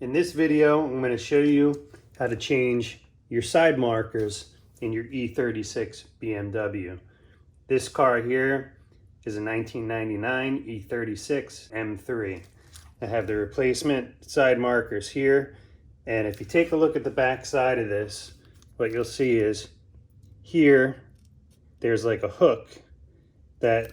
In this video, I'm going to show you how to change your side markers in your E36 BMW. This car here is a 1999 E36 M3. I have the replacement side markers here, and if you take a look at the back side of this, what you'll see is here there's like a hook that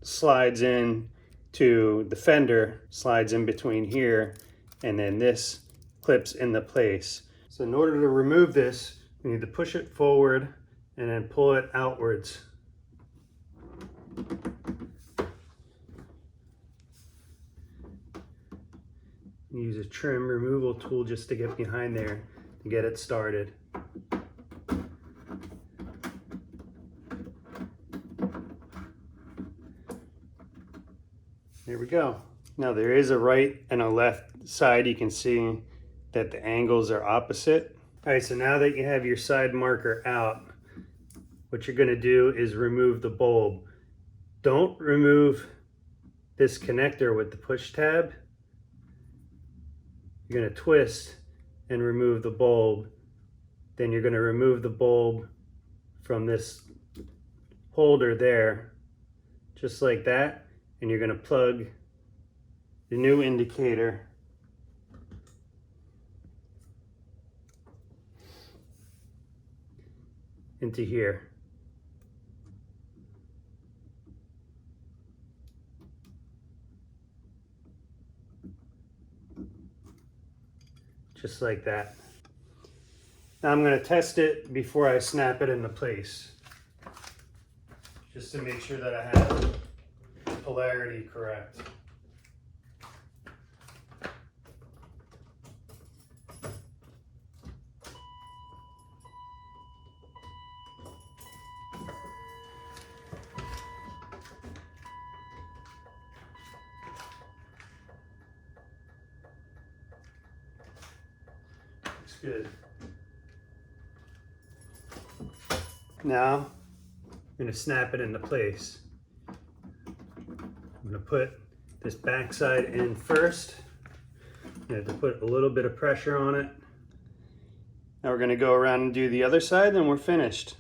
slides in to the fender, slides in between here, and then this clips into place. So in order to remove this, we need to push it forward and then pull it outwards. Use a trim removal tool just to get behind there to get it started. There we go. Now there is a right and a left side. You can see that the angles are opposite. All right, so now that you have your side marker out, what you're going to do is remove the bulb. Don't remove this connector with the push tab. You're going to twist and remove the bulb. Then you're going to remove the bulb from this holder there, just like that. And you're going to plug the new indicator into here. Just like that. Now I'm going to test it before I snap it into place, just to make sure that I have the polarity correct. Good. Now I'm going to snap it into place. I'm going to put this back side in first. You have to put a little bit of pressure on it. Now we're going to go around and do the other side, and we're finished.